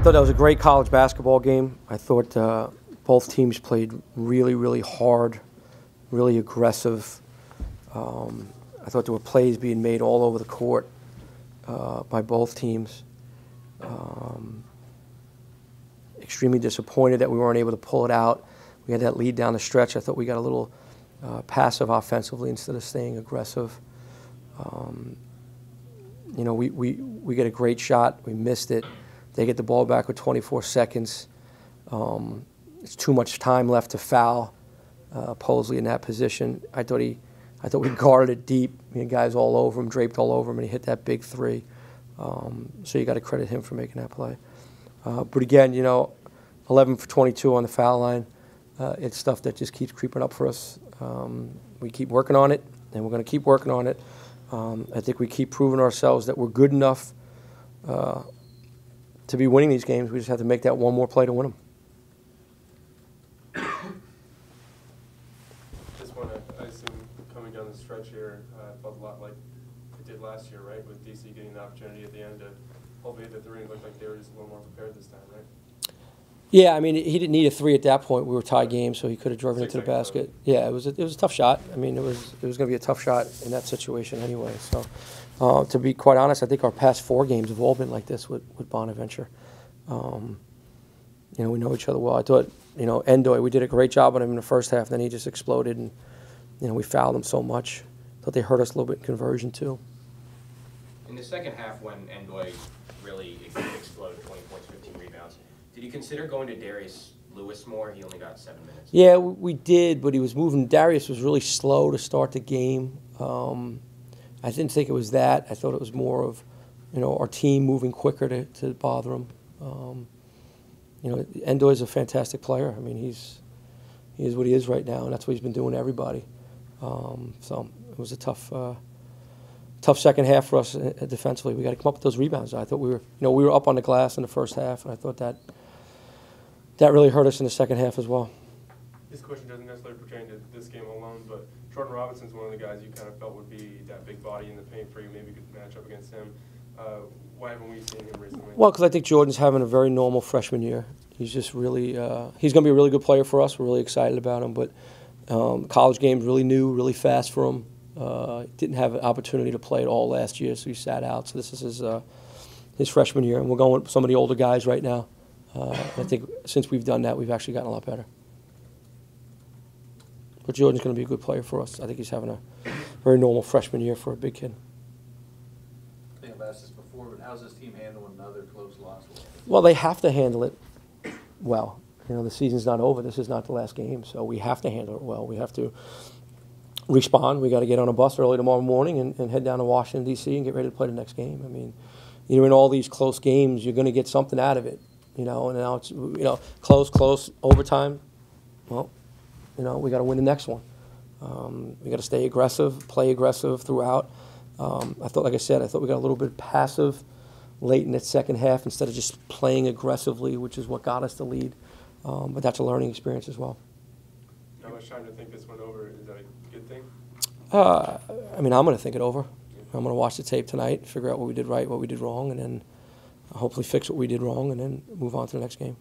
thought that was a great college basketball game. I thought both teams played really, really hard, really aggressive. I thought there were plays being made all over the court by both teams. Extremely disappointed that we weren't able to pull it out. We had that lead down the stretch. I thought we got a little passive offensively instead of staying aggressive. You know, we get a great shot. We missed it. They get the ball back with 24 seconds. It's too much time left to foul Posley in that position. I thought we guarded it deep. We had guys all over him, draped all over him, and he hit that big three. So you got to credit him for making that play. But again, you know, 11 for 22 on the foul line. It's stuff that just keeps creeping up for us. We keep working on it, and we're going to keep working on it. I think we keep proving ourselves that we're good enough to be winning these games. We just have to make that one more play to win them. This one, I assume, coming down the stretch here, felt a lot like it did last year, right? With DC getting the opportunity at the end to hopefully the three looked like they were just a little more prepared this time, right? Yeah, I mean, he didn't need a three at that point. We were tied game, so he could have driven into the basket. Yeah, it was a tough shot. I mean, it was going to be a tough shot in that situation anyway. So, to be quite honest, I think our past 4 games have all been like this with Bonaventure. You know, we know each other well. I thought, you know, Endoy, we did a great job on him in the first half. Then he just exploded, and you know, we fouled him so much. Thought they hurt us a little bit in conversion too. In the second half, when Endoy really exploded, 20 points, 15 rebounds. Did you consider going to Darius Lewis more? He only got 7 minutes. Yeah, we did, but he was moving. Darius was really slow to start the game. I didn't think it was that. I thought it was more of, you know, our team moving quicker to bother him. You know, Endoy's a fantastic player. I mean, he is what he is right now, and that's what he's been doing to everybody. So it was a tough second half for us defensively. We got to come up with those rebounds. I thought we were up on the glass in the first half, and I thought that really hurt us in the second half as well. This question doesn't necessarily pertain to this game alone, but Jordan Robinson's one of the guys you kind of felt would be that big body in the paint for you, maybe could match up against him. Why haven't we seen him recently? Well, because I think Jordan's having a very normal freshman year. He's just really he's going to be a really good player for us. We're really excited about him, but college game's really new, really fast for him. Didn't have an opportunity to play at all last year, so he sat out. So this is his freshman year, and we're going with some of the older guys right now. I think since we've done that, we've actually gotten a lot better. But Jordan's going to be a good player for us. I think he's having a very normal freshman year for a big kid. I think I've asked this before, but how's this team handling another close loss? Well, they have to handle it well. You know, the season's not over. This is not the last game, so we have to handle it well. We have to respond. We got to get on a bus early tomorrow morning and head down to Washington, D.C. and get ready to play the next game. I mean, you know, in all these close games, you're going to get something out of it. You know, and now it's, you know, close, overtime. Well, you know, we got to win the next one. We got to stay aggressive, play aggressive throughout. I thought, like I said, we got a little bit passive late in that second half instead of just playing aggressively, which is what got us the lead. But that's a learning experience as well. Not much time to think this one over. Is that a good thing? I mean, I'm going to think it over. I'm going to watch the tape tonight, figure out what we did right, what we did wrong, and then hopefully fix what we did wrong, and then move on to the next game.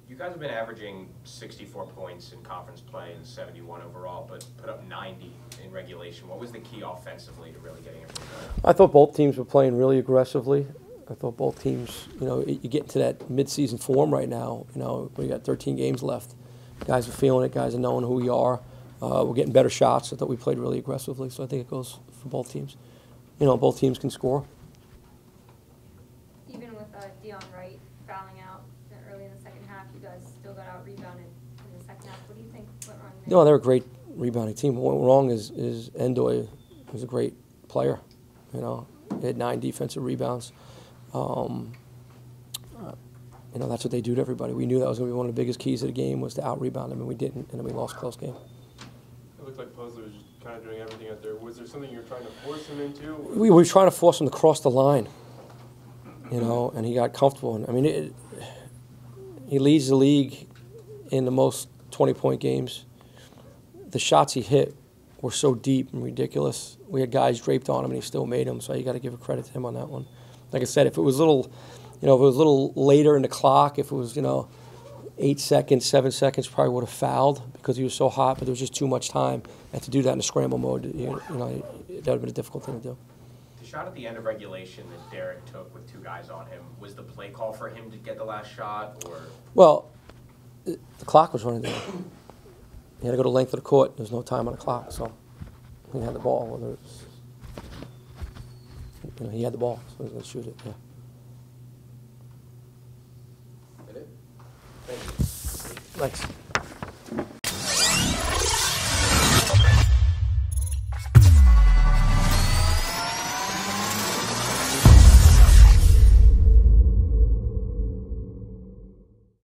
You guys have been averaging 64 points in conference play and 71 overall, but put up 90 in regulation. What was the key offensively to really getting everything going? I thought both teams were playing really aggressively. I thought both teams, you know, you get into that mid-season form right now. You know, we got 13 games left. Guys are feeling it. Guys are knowing who we are. We're getting better shots. I thought we played really aggressively, so I think it goes for both teams. You know, both teams can score. Even with Dion Wright fouling out early in the second half, you guys still got out rebounded in the second half. What do you think went wrong there? No, they're a great rebounding team. What went wrong is Endoy was a great player. You know, he had 9 defensive rebounds. You know, that's what they do to everybody. We knew that was going to be one of the biggest keys of the game was to out-rebound them, and we didn't, and then we lost a close game. It looked like Posley was just kind of doing everything out there. Was there something you were trying to force him into? We were trying to force him to cross the line, you know, and he got comfortable. And I mean, he leads the league in the most 20-point games. The shots he hit were so deep and ridiculous. We had guys draped on him, and he still made them, so you got to give a credit to him on that one. Like I said, if it was a little You know, if it was a little later in the clock, if it was, 8 seconds, 7 seconds, probably would have fouled because he was so hot, but there was just too much time. And to do that in a scramble mode, that would have been a difficult thing to do. The shot at the end of regulation that Derek took with 2 guys on him, was the play call for him to get the last shot, or? Well, the clock was running down. He had to go to the length of the court. There was no time on the clock, so he had the ball. Whether it's, he had the ball, so he was going to shoot it. Yeah. That it? Thanks.